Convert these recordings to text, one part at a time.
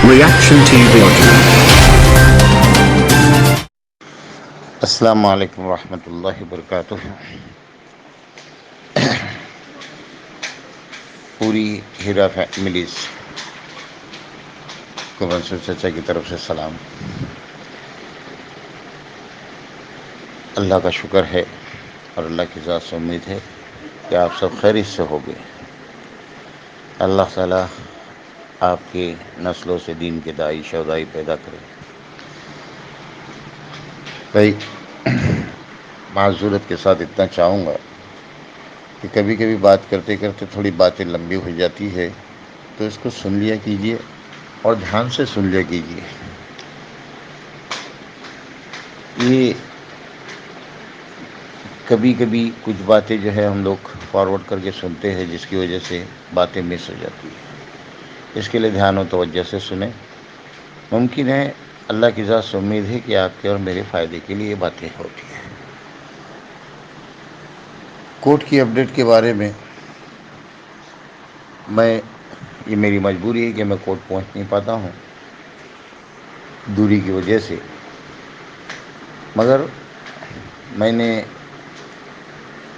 Reaction TV Audio. السلام علیکم ورحمۃ اللہ وبرکاتہ. پوری ہیرا فیملیز کو منصور چچا کی طرف سے سلام. اللہ کا شکر ہے اور اللہ کی ذات سے امید ہے کہ آپ سب خیریت سے ہو گئے. اللہ تعالیٰ آپ کی نسلوں سے دین کے دائی شودائی پیدا کرے. بھائی معذورت کے ساتھ اتنا چاہوں گا کہ کبھی کبھی بات کرتے کرتے تھوڑی باتیں لمبی ہو جاتی ہے، تو اس کو سن لیا کیجیے اور دھیان سے سن لیا کیجیے. یہ کبھی کبھی کچھ باتیں جو ہے ہم لوگ فارورڈ کر کے سنتے ہیں، جس کی وجہ سے باتیں مس ہو جاتی ہیں. اس کے لیے دھیان و توجہ سے سنیں. ممکن ہے اللہ کی ذات سے امید ہے کہ آپ کے اور میرے فائدے کے لیے یہ باتیں ہوتی ہیں. کورٹ کی اپڈیٹ کے بارے میں یہ میری مجبوری ہے کہ میں کورٹ پہنچ نہیں پاتا ہوں دوری کی وجہ سے، مگر میں نے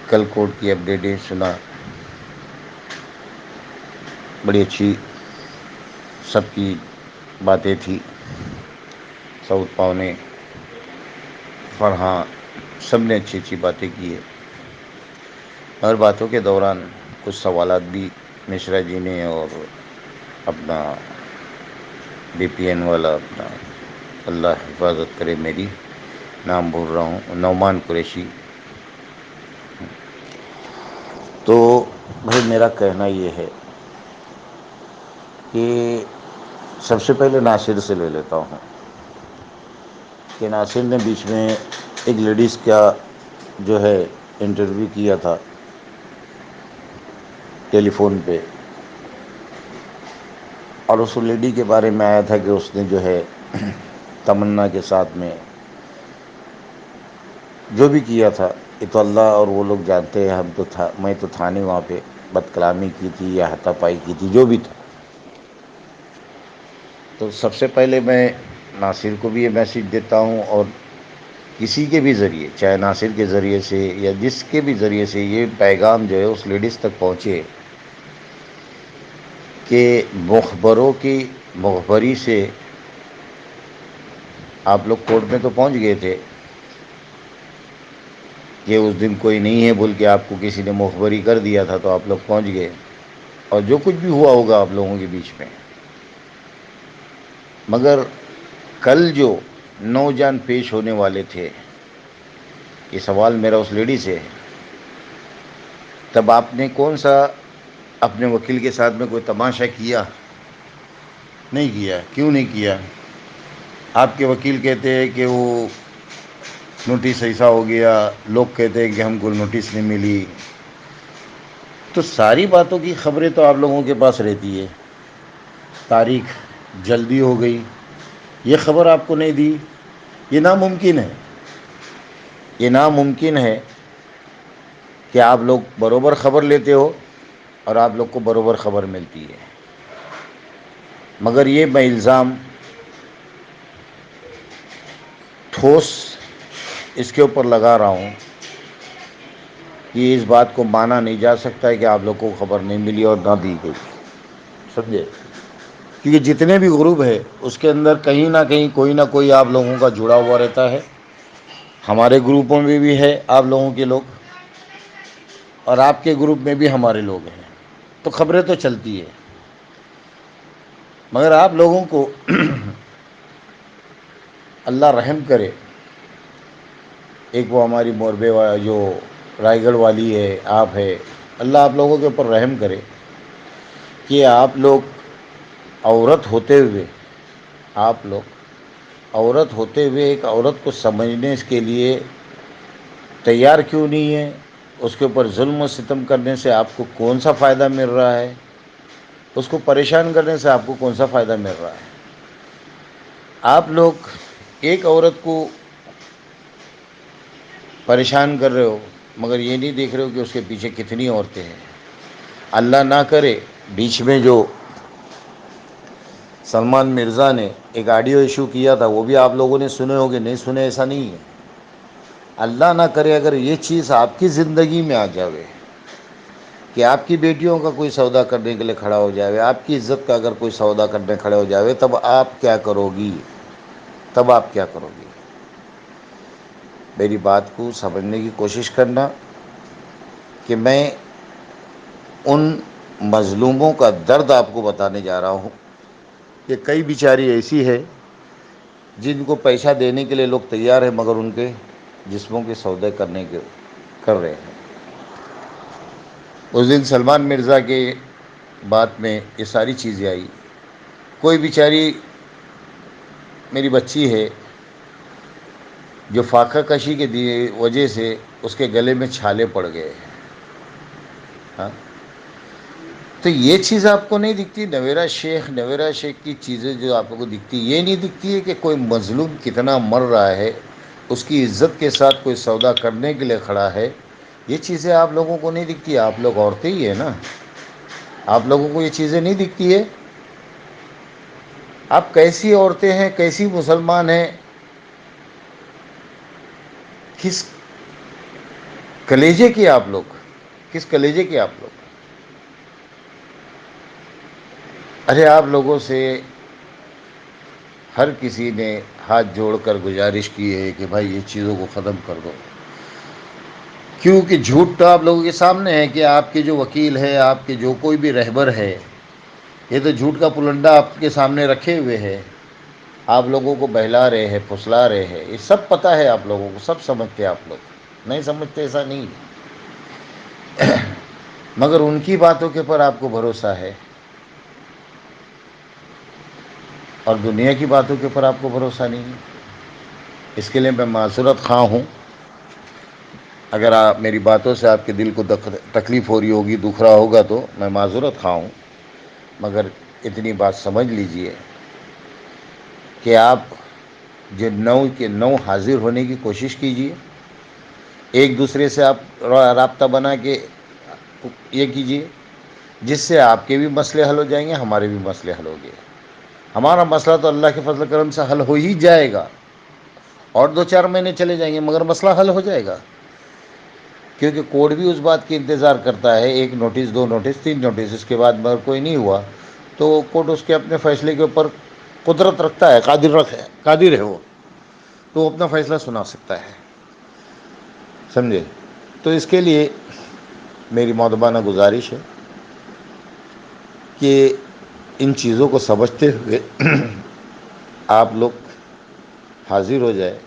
کل کورٹ کی اپڈیٹیں سنا. بڑی اچھی سب کی باتیں تھی. سعود پاؤ نے، فرحان، سب نے اچھی اچھی باتیں کی ہے. ہر باتوں کے دوران کچھ سوالات بھی مشرا جی نے اور اپنا بی پی این والا اپنا اللہ حفاظت کرے میری نام بھول رہا ہوں، نعمان قریشی. تو بھائی میرا کہنا یہ ہے کہ سب سے پہلے ناصر سے لے لیتا ہوں کہ ناصر نے بیچ میں ایک لیڈیز کا جو ہے انٹرویو کیا تھا ٹیلی فون پہ، اور اس لیڈی کے بارے میں آیا تھا کہ اس نے جو ہے تمنا کے ساتھ میں جو بھی کیا تھا، یہ تو اللہ اور وہ لوگ جانتے ہیں. میں تو تھا نہیں وہاں پہ. بد کلامی کی تھی یا ہاتھا پائی کی تھی، جو بھی تھا. تو سب سے پہلے میں ناصر کو بھی یہ میسیج دیتا ہوں، اور کسی کے بھی ذریعے، چاہے ناصر کے ذریعے سے یا جس کے بھی ذریعے سے یہ پیغام جو ہے اس لیڈیز تک پہنچے کہ مخبروں کی مخبری سے آپ لوگ کورٹ میں تو پہنچ گئے تھے کہ اس دن کوئی نہیں ہے بول کے آپ کو کسی نے مخبری کر دیا تھا، تو آپ لوگ پہنچ گئے، اور جو کچھ بھی ہوا ہوگا آپ لوگوں کے بیچ میں. مگر کل جو نوجان پیش ہونے والے تھے، یہ سوال میرا اس لیڈی سے ہے، تب آپ نے کون سا اپنے وکیل کے ساتھ میں کوئی تماشا کیا؟ نہیں کیا. کیوں نہیں کیا؟ آپ کے وکیل کہتے ہیں کہ وہ نوٹس ایسا ہو گیا، لوگ کہتے ہیں کہ ہم کو نوٹس نہیں ملی. تو ساری باتوں کی خبریں تو آپ لوگوں کے پاس رہتی ہے. تاریخ جلدی ہو گئی، یہ خبر آپ کو نہیں دی، یہ ناممکن ہے. یہ ناممکن ہے کہ آپ لوگ برابر خبر لیتے ہو اور آپ لوگ کو برابر خبر ملتی ہے. مگر یہ میں الزام ٹھوس اس کے اوپر لگا رہا ہوں کہ اس بات کو مانا نہیں جا سکتا ہے کہ آپ لوگ کو خبر نہیں ملی اور نہ دی گئی. سمجھے؟ کیونکہ جتنے بھی گروپ ہے اس کے اندر کہیں نہ کہیں کوئی نہ کوئی آپ لوگوں کا جڑا ہوا رہتا ہے. ہمارے گروپوں میں بھی ہے آپ لوگوں کے لوگ، اور آپ کے گروپ میں بھی ہمارے لوگ ہیں، تو خبریں تو چلتی ہے. مگر آپ لوگوں کو اللہ رحم کرے. ایک وہ ہماری موربے جو رائے گڑھ والی ہے، آپ ہے، اللہ آپ لوگوں کے اوپر رحم کرے کہ آپ لوگ عورت ہوتے ہوئے، آپ لوگ عورت ہوتے ہوئے ایک عورت کو سمجھنے کے لیے تیار کیوں نہیں ہے؟ اس کے اوپر ظلم و ستم کرنے سے آپ کو کون سا فائدہ مل رہا ہے؟ اس کو پریشان کرنے سے آپ کو کون سا فائدہ مل رہا ہے؟ آپ لوگ ایک عورت کو پریشان کر رہے ہو، مگر یہ نہیں دیکھ رہے ہو کہ اس کے پیچھے کتنی عورتیں ہیں. اللہ نہ کرے بیچ میں جو سلمان مرزا نے ایک آڈیو ایشو کیا تھا، وہ بھی آپ لوگوں نے سنے ہوگے، نہیں سنے ایسا نہیں ہے۔ اللہ نہ کرے اگر یہ چیز آپ کی زندگی میں آ جاوے کہ آپ کی بیٹیوں کا کوئی سودا کرنے کے لیے کھڑا ہو جائے، آپ کی عزت کا اگر کوئی سودا کرنے کھڑے ہو جائے، تب آپ کیا کرو گی؟ تب آپ کیا کرو گی؟ میری بات کو سمجھنے کی کوشش کرنا کہ میں ان مظلوموں کا درد آپ کو بتانے جا رہا ہوں کہ کئی بیچاری ایسی ہے جن کو پیسہ دینے کے لیے لوگ تیار ہیں، مگر ان کے جسموں کے سودے کر رہے ہیں۔ اس دن سلمان مرزا کے بات میں یہ ساری چیزیں آئی۔ کوئی بیچاری میری بچی ہے جو فاقہ کشی کے وجہ سے اس کے گلے میں چھالے پڑ گئے ہیں، ہاں؟ تو یہ چیز آپ کو نہیں دکھتی؟ نویرہ شیخ کی چیزیں جو آپ کو دکھتی، یہ نہیں دکھتی ہے کہ کوئی مظلوم کتنا مر رہا ہے، اس کی عزت کے ساتھ کوئی سودا کرنے کے لیے کھڑا ہے؟ یہ چیزیں آپ لوگوں کو نہیں دکھتی؟ آپ لوگ عورتیں ہی ہیں نا، آپ لوگوں کو یہ چیزیں نہیں دکھتی ہے؟ آپ کیسی عورتیں ہیں، کیسی مسلمان ہیں، کس کلیجے کے آپ لوگ، کس کلیجے کے آپ لوگ؟ ارے آپ لوگوں سے ہر کسی نے ہاتھ جوڑ کر گزارش کی ہے کہ بھائی یہ چیزوں کو ختم کر دو، کیونکہ جھوٹ تو آپ لوگوں کے سامنے ہے کہ آپ کے جو وکیل ہے، آپ کے جو کوئی بھی رہبر ہے، یہ تو جھوٹ کا پلنڈا آپ کے سامنے رکھے ہوئے ہے، آپ لوگوں کو بہلا رہے ہیں، پھسلا رہے ہیں، یہ سب پتہ ہے آپ لوگوں کو، سب سمجھتے ہیں آپ لوگ، نہیں سمجھتے ایسا نہیں، مگر ان کی باتوں کے پر آپ کو بھروسہ ہے اور دنیا کی باتوں کے اوپر آپ کو بھروسہ نہیں ہے۔ اس کے لیے میں معذرت خواہ ہوں، اگر آپ میری باتوں سے آپ کے دل کو تکلیف ہو رہی ہوگی، دکھ رہا ہوگا تو میں معذرت خواہ ہوں، مگر اتنی بات سمجھ لیجئے کہ آپ جو 9 کے 9 حاضر ہونے کی کوشش کیجئے، ایک دوسرے سے آپ رابطہ بنا کے یہ کیجئے، جس سے آپ کے بھی مسئلے حل ہو جائیں گے، ہمارے بھی مسئلے حل ہو گئے۔ ہمارا مسئلہ تو اللہ کے فضل و کرم سے حل ہو ہی جائے گا، اور 2-4 مہینے چلے جائیں گے مگر مسئلہ حل ہو جائے گا، کیونکہ کورٹ بھی اس بات کی انتظار کرتا ہے، 1 نوٹس 2 نوٹس 3 نوٹس، اس کے بعد مگر کوئی نہیں ہوا تو کورٹ اس کے اپنے فیصلے کے اوپر قدرت رکھتا ہے، قادر ہے وہ، تو وہ اپنا فیصلہ سنا سکتا ہے، سمجھے؟ تو اس کے لیے میری مؤدبانہ گزارش ہے کہ ان چیزوں کو سمجھتے ہوئے آپ لوگ حاضر ہو جائے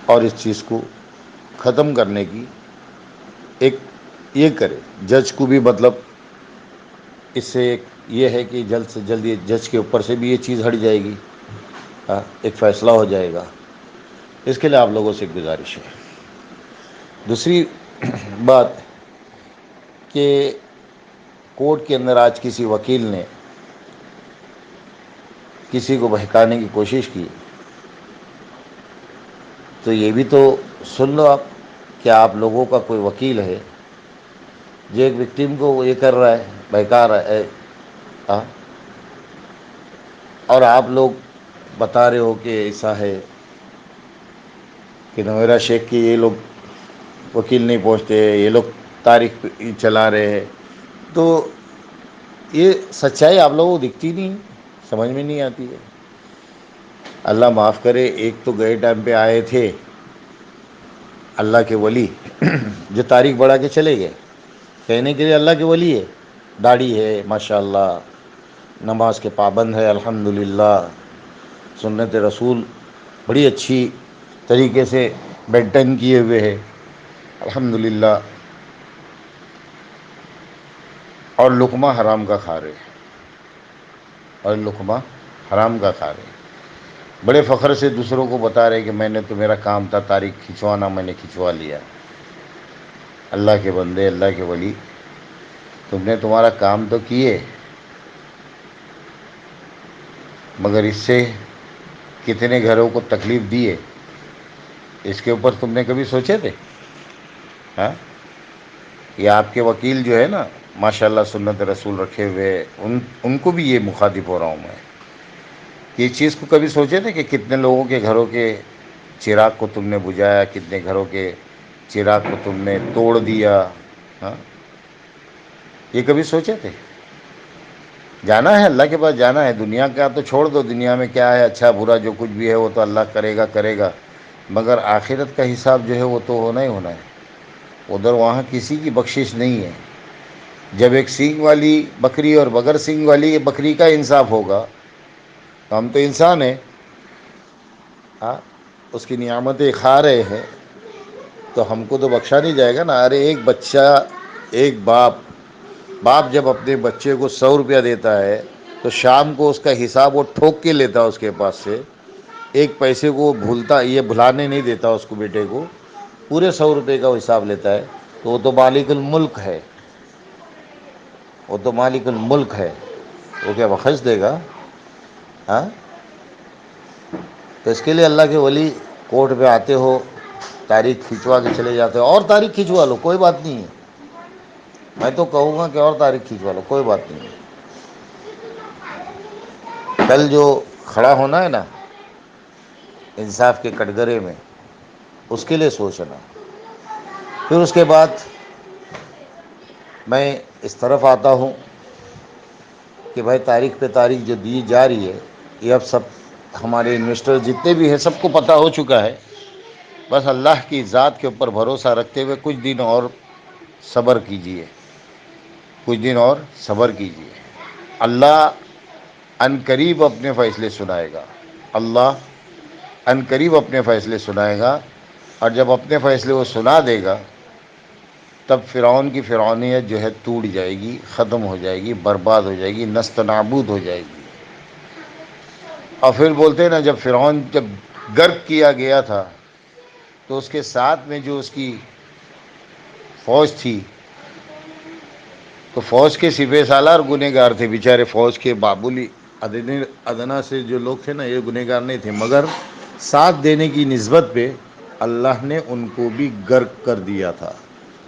اور اس چیز کو ختم کرنے کی ایک یہ کرے، جج کو بھی مطلب اس سے ایک یہ ہے کہ جلد سے جلد یہ جج کے اوپر سے بھی یہ چیز ہٹ جائے گی، ایک فیصلہ ہو جائے گا، اس کے لیے آپ لوگوں سے ایک گزارش ہے۔ دوسری بات کہ کورٹ کے اندر آج کسی وکیل نے کسی کو بہکانے کی کوشش کی، تو یہ بھی تو سن لو آپ کہ آپ لوگوں کا کوئی وکیل ہے جو ایک وکٹم کو یہ کر رہا ہے، بہکا رہا ہے، اور آپ لوگ بتا رہے ہو کہ ایسا ہے کہ نویرہ شیخ کی یہ لوگ وکیل نہیں پہنچتے، یہ لوگ تاریخ چلا رہے ہیں، تو یہ سچائی آپ لوگوں کو دکھتی نہیں، سمجھ میں نہیں آتی ہے۔ اللہ معاف کرے، ایک تو گئے ٹائم پہ آئے تھے اللہ کے ولی جو تاریخ بڑھا کے چلے گئے، کہنے کے لیے اللہ کے ولی ہے، داڑھی ہے ماشاءاللہ، نماز کے پابند ہے الحمدللہ، سنت رسول بڑی اچھی طریقے سے مینٹین کیے ہوئے ہے الحمدللہ، اور لقمہ حرام کا کھا رہے، اور لقمہ حرام کا کھا رہے، بڑے فخر سے دوسروں کو بتا رہے کہ میں نے تو، میرا کام تھا تاریخ کھنچوانا، میں نے کھنچوا لیا۔ اللہ کے بندے، اللہ کے ولی، تم نے تمہارا کام تو کیے، مگر اس سے کتنے گھروں کو تکلیف دیے، اس کے اوپر تم نے کبھی سوچے تھے؟ ہاں، یہ آپ کے وکیل جو ہے نا، ماشاءاللہ سنت رسول رکھے ہوئے، ان کو بھی یہ مخاطب ہو رہا ہوں میں. یہ چیز کو کبھی سوچے تھے کہ کتنے لوگوں کے گھروں کے چراغ کو تم نے بجھایا، کتنے گھروں کے چراغ کو تم نے توڑ دیا؟ ہاں، یہ کبھی سوچے تھے؟ جانا ہے اللہ کے پاس، جانا ہے. دنیا کا تو چھوڑ دو، دنیا میں کیا ہے، اچھا برا جو کچھ بھی ہے وہ تو اللہ کرے گا. مگر آخرت کا حساب جو ہے وہ تو ہونا ہی ہونا ہے. ادھر وہاں کسی کی بخشش نہیں ہے. جب ایک سینگ والی بکری اور بغیر سینگ والی بکری کا انصاف ہوگا تو ہم تو انسان ہیں، ہاں، اس کی نعمتیں کھا رہے ہیں تو ہم کو تو بخشا نہیں جائے گا نا. ارے ایک بچہ، ایک باپ جب اپنے بچے کو 100 روپیہ دیتا ہے تو شام کو اس کا حساب وہ ٹھوک کے لیتا ہے اس کے پاس سے. ایک پیسے کو بھولتا، یہ بھلانے نہیں دیتا اس کو، بیٹے کو پورے 100 روپے کا وہ حساب لیتا ہے. تو وہ تو مالک الملک ہے، وہ تو مالک الملک ہے. وہ کیا بخش دے گا؟ ہاں. تو اس کے لیے اللہ کے ولی کورٹ پہ آتے ہو، تاریخ کھنچوا کے چلے جاتے ہو، اور تاریخ کھنچوا لو، کوئی بات نہیں ہے. میں تو کہوں گا کہ اور تاریخ کھنچوا لو، کوئی بات نہیں ہے. کل جو کھڑا ہونا ہے نا انصاف کے کٹگرے میں، اس کے لیے سوچنا. پھر اس کے بعد میں اس طرف آتا ہوں کہ بھائی تاریخ پہ تاریخ جو دی جا رہی ہے، یہ اب سب ہمارے انویسٹر جتنے بھی ہیں سب کو پتہ ہو چکا ہے. بس اللہ کی ذات کے اوپر بھروسہ رکھتے ہوئے کچھ دن اور صبر کیجیے، کچھ دن اور صبر کیجیے. اللہ عن قریب اپنے فیصلے سنائے گا. اللہ عن قریب اپنے فیصلے سنائے گا. اور جب اپنے فیصلے وہ سنا دے گا تب فرعون کی فرعونیت جو ہے ٹوٹ جائے گی، ختم ہو جائے گی، برباد ہو جائے گی، نست نابود ہو جائے گی. اور پھر بولتے ہیں نا، جب فرعون جب غرق کیا گیا تھا تو اس کے ساتھ میں جو اس کی فوج تھی، تو فوج کے سپہ سالار گنہ گار تھے بیچارے. فوج کے معمولی ادنا سے جو لوگ تھے نا، یہ گنہ گار نہیں تھے، مگر ساتھ دینے کی نسبت پہ اللہ نے ان کو بھی غرق کر دیا تھا.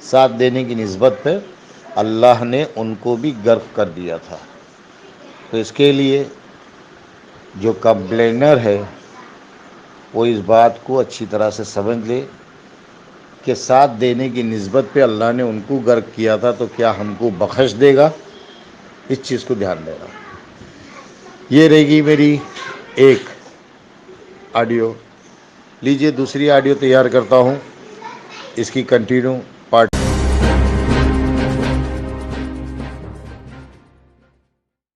ساتھ دینے کی نسبت پہ اللہ نے ان کو بھی غرق کر دیا تھا. تو اس کے لیے جو کمپلینر ہے وہ اس بات کو اچھی طرح سے سمجھ لے کہ ساتھ دینے کی نسبت پہ اللہ نے ان کو غرق کیا تھا، تو کیا ہم کو بخش دے گا؟ اس چیز کو دھیان دینا. یہ رہے گی میری ایک آڈیو. لیجئے دوسری آڈیو تیار کرتا ہوں، اس کی کنٹینیو